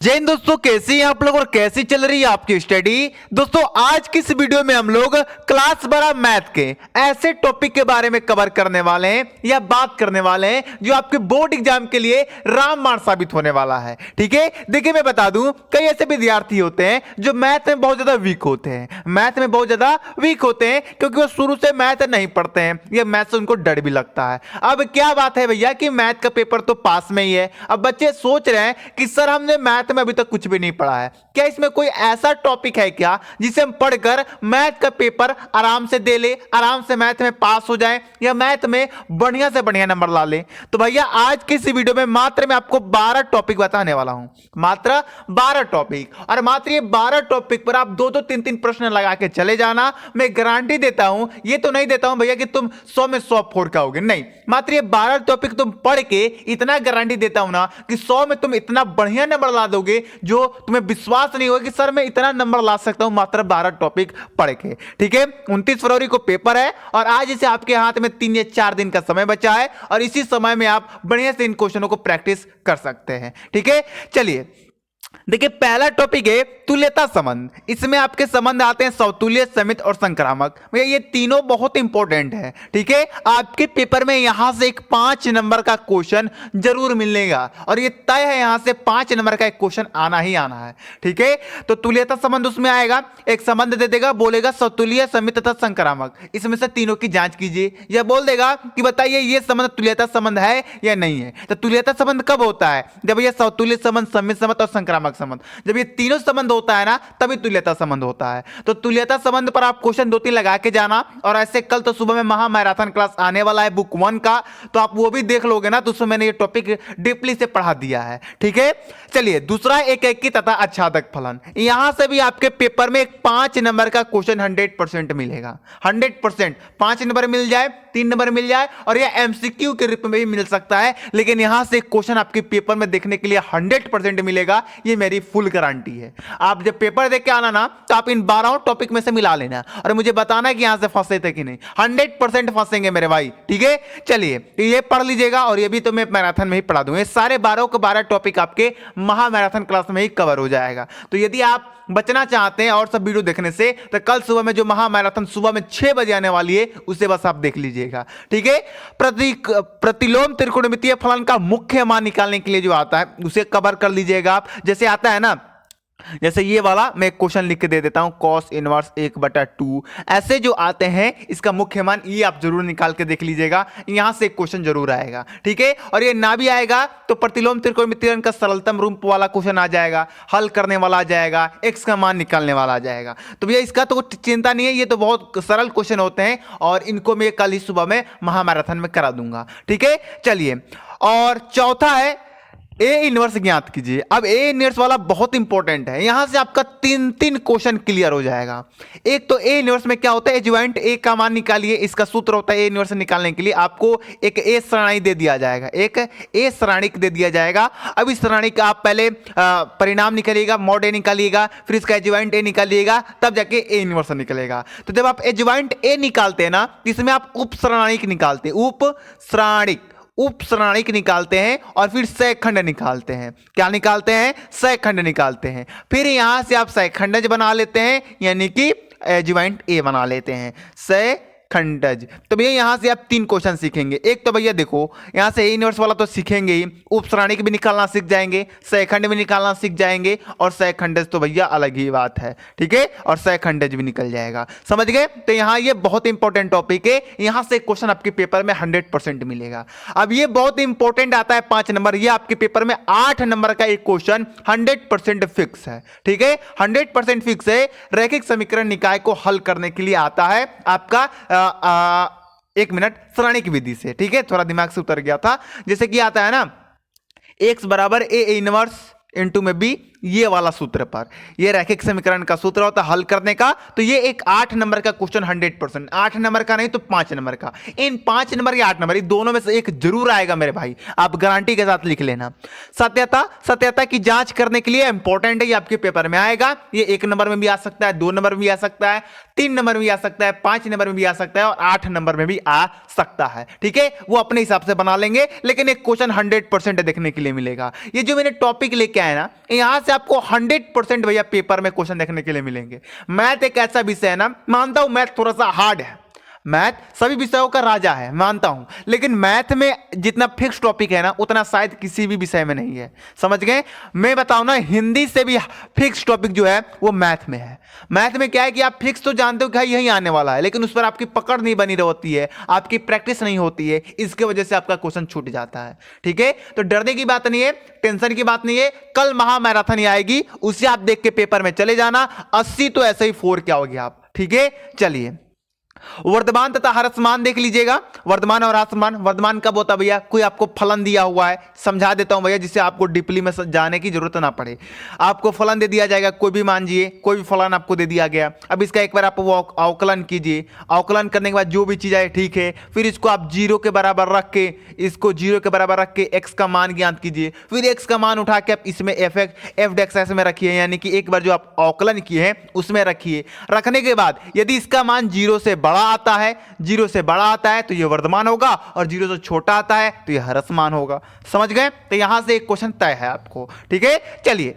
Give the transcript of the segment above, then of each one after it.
जय हिंद दोस्तों, कैसी हैं आप लोग और कैसी चल रही है आपकी स्टडी। दोस्तों आज की इस वीडियो में हम लोग क्लास 12 मैथ के ऐसे टॉपिक के बारे में कवर करने वाले हैं या बात करने वाले हैं जो आपके बोर्ड एग्जाम के लिए रामबाण साबित होने वाला है। ठीक है, देखिए मैं बता दूं, कई ऐसे विद्यार्थी होते हैं जो मैथ में बहुत ज्यादा वीक होते हैं, मैथ में बहुत ज्यादा वीक होते हैं क्योंकि वो शुरू से मैथ नहीं पढ़ते हैं या मैथ से उनको डर भी लगता है। अब क्या बात है भैया कि मैथ का पेपर तो पास में ही है। अब बच्चे सोच रहे हैं कि सर हमने मैथ में अभी तक कुछ भी नहीं पढ़ा है, क्या इसमें कोई ऐसा टॉपिक है क्या जिसे हम पढ़कर मैथ का पेपर आराम से दे ले, आराम से मैथ में पास हो जाए या मैथ में बढ़िया से बढ़िया नंबर ला ले। तो भैया आज की इस वीडियो में मात्र मैं आपको 12 टॉपिक बताने वाला हूं, मात्र 12 टॉपिक, और मात्र ये 12 टॉपिक पर आप दो दो तीन तीन प्रश्न लगा के चले जाना। मैं गारंटी देता हूं, ये तो नहीं देता हूं भैया कि तुम 100 में 100 फोड़ के आओगे, नहीं, मात्र ये 12 टॉपिक तुम पढ़ के इतना गारंटी देता हूं ना कि 100 में तुम इतना बढ़िया नंबर ला दोगे जो तुम्हें विश्वास नहीं होगा कि सर मैं इतना नंबर ला सकता हूं मात्र 12 टॉपिक पढ़ के। ठीक है, 29 फरवरी को पेपर है और आज इसे आपके हाथ में 3 या 4 दिन का समय बचा है और इसी समय में आप बढ़िया से इन क्वेश्चनों को प्रैक्टिस कर सकते हैं। ठीक है, चलिए देखिए पहला टॉपिक है तुल्यता संबंध। इसमें आपके संबंध आते हैं समतुल्य, समित और संक्रामक। भैया ये तीनों बहुत इंपॉर्टेंट है। ठीक है, आपके पेपर में यहां से एक 5 नंबर का क्वेश्चन जरूर मिलेगा और ये तय है यहां से 5 नंबर का एक क्वेश्चन आना ही आना है। ठीक है, तो तुल्यता संबंध उसमें आएगा, एक संबंध दे देगा, बोलेगा समतुल्य, समित तथा संक्रामक, इसमें से तीनों की जांच कीजिए। या बोल देगा कि बताइए ये संबंध तुल्यता संबंध है या नहीं है। तो तुल्यता संबंध कब होता है? जब ये समतुल्य संबंध, समित संबंध और संक्रामक संबंध, जब ये तीनों संबंध होता है ना तभी तुल्यता संबंध होता है। तो तुल्यता संबंध पर आप क्वेश्चन 2-3 लगा के जाना। और ऐसे कल तो सुबह में महा मैराथन क्लास आने वाला है बुक 1 का, तो आप वो भी देख लोगे ना, तो उसमें मैंने ये टॉपिक डीपली से पढ़ा दिया है। ठीक है, चलिए दूसरा एकेकी तथा आच्छादक फलन। यहां से भी आपके पेपर में एक 5 नंबर का क्वेश्चन 100% मिलेगा। 100% 5 नंबर मिल जाए, 3 नंबर मिल जाए और यह एमसीक्यू के रूप में भी मिल सकता है, लेकिन यहां से क्वेश्चन आपके पेपर में देखने के लिए 100% मिलेगा, ये मेरी फुल गारंटी है। आप जब पेपर देख के आना ना तो आप इन 12 टॉपिक में से मिला लेना और मुझे बताना कि यहां से फंसे थे कि नहीं। 100% फंसेंगे मेरे भाई। ठीक है, चलिए तो ये पढ़ लीजिएगा और ये भी तो मैं मैराथन में ही पढ़ा दूंगा। ये सारे 12 के 12 टॉपिक आपके महा मैराथन क्लास में ही कवर हो जाएगा। तो यदि आप बचना चाहते हैं और सब वीडियो देखने से, तो कल सुबह में जो महा मैराथन सुबह में 6 बजे आने वाली है उसे बस आप देख लीजिएगा। ठीक है, प्रतिलोम त्रिकोणमितीय फलन का मुख्य मान निकालने के लिए जो आता है उसे कवर कर लीजिएगा आप। जैसे आता है ना, जैसे ये वाला मैं क्वेश्चन लिख के दे देता हूं, cos इनवर्स 1/2, ऐसे जो आते हैं इसका मुख्य मान ये आप जरूर निकाल के देख लीजिएगा, यहां से एक क्वेश्चन जरूर आएगा। ठीक है, और ये ना भी आएगा तो प्रतिलोम त्रिकोणमितीय का सरलतम रूप वाला क्वेश्चन आ जाएगा, हल करने वाला आ जाएगा, x का मान निकालने वाला आ जाएगा। तो भैया इसका तो चिंता नहीं है, ये तो बहुत सरल क्वेश्चन होते हैं और इनको मैं कल ही सुबह में महामैराथन में करा दूंगा। ठीक है, चलिए और चौथा है ए इनवर्स ज्ञात कीजिए। अब ए इनवर्स वाला बहुत इंपॉर्टेंट है, यहां से आपका 3 क्वेश्चन क्लियर हो जाएगा। एक तो ए इनवर्स में क्या होता है, एडजॉइंट ए का मान निकालिए, इसका सूत्र होता है ए इनवर्स निकालने के लिए आपको एक ए सरणी दे दिया जाएगा, एक ए सरणी दे दिया जाएगा। अब इस सरणी का आप पहले परिणाम निकालिएगा, मॉड ए निकालिएगा, फिर इसका एडजॉइंट ए निकालिएगा, तब जाके ए इनवर्स निकलेगा। तो जब आप एडजॉइंट ए निकालते हैं ना, इसमें आप उप सरणी निकालते हैं, उप सरणानिक निकालते हैं और फिर सहखंड निकालते हैं। क्या निकालते हैं? सहखंड निकालते हैं। फिर यहां से आप सहखंडज बना लेते हैं, यानी कि एडजॉइंट ए बना लेते हैं, खंडज। तो भैया यहां से आप 3 क्वेश्चन सीखेंगे। एक तो भैया देखो यहां से ए इनवर्स वाला तो सीखेंगे ही, उपसरणिक भी निकालना सीख जाएंगे, सहखंड भी निकालना सीख जाएंगे और सहखंडज तो भैया अलग ही बात है। ठीक है, और सहखंडज भी निकल जाएगा, समझ गए। तो यहां ये बहुत इंपॉर्टेंट टॉपिक है, यहां से क्वेश्चन आपके पेपर में 100% मिलेगा। अब ये बहुत इंपॉर्टेंट आता है 5 नंबर, ये आपके पेपर में 8 नंबर का एक क्वेश्चन 100% फिक्स है। ठीक है, 100% फिक्स है, रैखिक समीकरण निकाय को हल करने के लिए आता है आपका 1 मिनट सरणी की विधि से। ठीक है, थोड़ा दिमाग से उतर गया था। जैसे कि आता है ना, x बराबर ए इनवर्स इंटू में बी, ये वाला सूत्र पर, ये रैखिक समीकरण का सूत्र होता है हल करने का। तो ये एक 8 नंबर का क्वेश्चन 100%, 8 नंबर का नहीं तो 5 नंबर का, इन 5 नंबर या 8 नंबर ये दोनों में से एक जरूर आएगा मेरे भाई, आप गारंटी के साथ लिख लेना। सत्यता की जांच करने के लिए इंपॉर्टेंट है, ये आपके पेपर में आएगा। ये 1 नंबर में भी आ सकता है, 2 नंबर में भी आ सकता है, 3 नंबर में भी आ सकता है, 5 नंबर में भी आ सकता है और 8 नंबर में भी आ सकता है। ठीक है, वो अपने हिसाब से बना लेंगे, लेकिन एक क्वेश्चन 100% देखने के लिए मिलेगा। ये जो मैंने टॉपिक लेके आया ना, यहां से से आपको 100% भैया पेपर में क्वेश्चन देखने के लिए मिलेंगे। मैथ एक ऐसा विषय है ना, मानता हूं मैथ थोड़ा सा हार्ड है, मैथ सभी विषयों का राजा है मानता हूं, लेकिन मैथ में जितना फिक्स टॉपिक है ना उतना शायद किसी भी विषय में नहीं है। समझ गए? मैं बताऊं ना, हिंदी से भी फिक्स टॉपिक जो है वो मैथ में है। मैथ में क्या है कि आप फिक्स तो जानते हो कि यही आने वाला है, लेकिन उस पर आपकी पकड़ नहीं बनी होती है, आपकी प्रैक्टिस नहीं होती है, इसके वजह से आपका क्वेश्चन छूट जाता है। ठीक है, तो डरने की बात नहीं है, टेंशन की बात नहीं है। कल महामैराथन आएगी, उसे आप देख के पेपर में चले जाना, 80 तो ऐसे ही 4 क्या होगी आप। ठीक है, चलिए वर्तमान तथा हर्षमान देख लीजिएगा। वर्तमान और हर्षमान, वर्तमान कब होता है भैया? कोई आपको फलन दिया हुआ है, समझा देता हूं भैया जिससे आपको डीपली में जाने की जरूरत ना पड़े। आपको फलन दे दिया जाएगा, कोई भी मानिए कोई भी फलन आपको दे दिया गया। अब इसका एक बार आप वो अवकलन कीजिए, अवकलन करने के बाद जो भी चीज आए ठीक है, फिर इसको आप 0 के बराबर रख के, इसको 0 के बराबर रख के x का मान ज्ञात कीजिए, फिर x का मान उठा के आप इसमें f(x) में रखिए, यानी कि एक बार जो आप अवकलन किए हैं उसमें रखिए। रखने के बाद यदि इसका मान 0 से बड़ा आता है, 0 से बड़ा आता है तो ये वर्धमान होगा, और 0 से छोटा आता है तो ये ह्रस्वमान होगा। समझ गए? तो यहां से एक क्वेश्चन तय है आपको। ठीक है, चलिए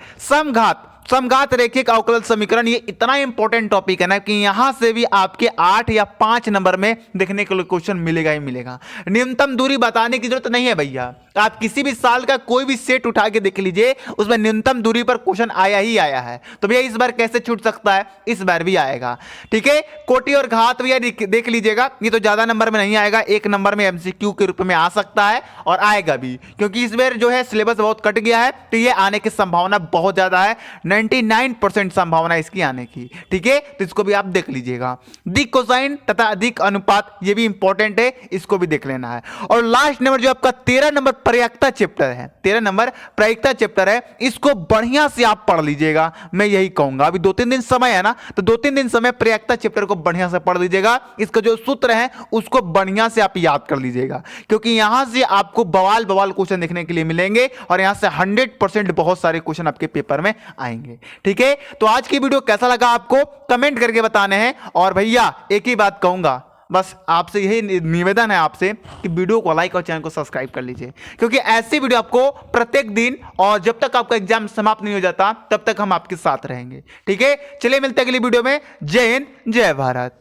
समघात रेखिक अवकलज समीकरण, ये इतना इंपॉर्टेंट टॉपिक है ना कि यहां से भी आपके 8 या 5 नंबर में देखने के लिए क्वेश्चन मिलेगा ही मिलेगा। न्यूनतम दूरी बताने की जरूरत नहीं है भैया, आप किसी भी साल का कोई भी सेट उठा के देख लीजिए, उसमें न्यूनतम दूरी पर क्वेश्चन आया ही आया है। तो भैया इस बार कैसे छूट सकता है? इस बार भी आएगा। ठीक है, कोटि और घात भैया देख लीजिएगा, ये तो ज्यादा नंबर में नहीं आएगा, एक नंबर में एमसीक्यू के रूप में आ सकता है और आएगा भी, क्योंकि इस बार जो है सिलेबस बहुत कट गया है, तो ये आने की संभावना बहुत ज्यादा है, 99% संभावना इसकी आने की। ठीक है, तो इसको भी आप देख लीजिएगा। दिक कोसाइन तथा अधिक अनुपात, ये भी इंपॉर्टेंट है, इसको भी देख लेना है। और लास्ट नंबर जो आपका 13 नंबर प्रायिकता चैप्टर है, 13 नंबर प्रायिकता चैप्टर है, इसको बढ़िया से आप पढ़ लीजिएगा, मैं यही कहूंगा। अभी 2-3 दिन समय है ना, तो 2-3 दिन समय प्रायिकता चैप्टर को बढ़िया से पढ़ लीजिएगा। इसका जो सूत्र है उसको बढ़िया से आप याद कर लीजिएगा, क्योंकि यहां से आपको बवाल क्वेश्चन देखने के लिए मिलेंगे, और यहां से 100% बहुत सारे क्वेश्चन आपके पेपर में आएंगे। ठीक है, तो आज की वीडियो कैसा लगा आपको कमेंट करके बताने हैं। और भैया एक ही बात कहूंगा, बस आपसे यही निवेदन है आपसे कि वीडियो को लाइक और चैनल को सब्सक्राइब कर लीजिए, क्योंकि ऐसी वीडियो आपको प्रत्येक दिन, और जब तक आपका एग्जाम समाप्त नहीं हो जाता तब तक हम आपके साथ रहेंगे। ठीक है, चलिए मिलते हैं अगली वीडियो में। जय हिंद, जय भारत।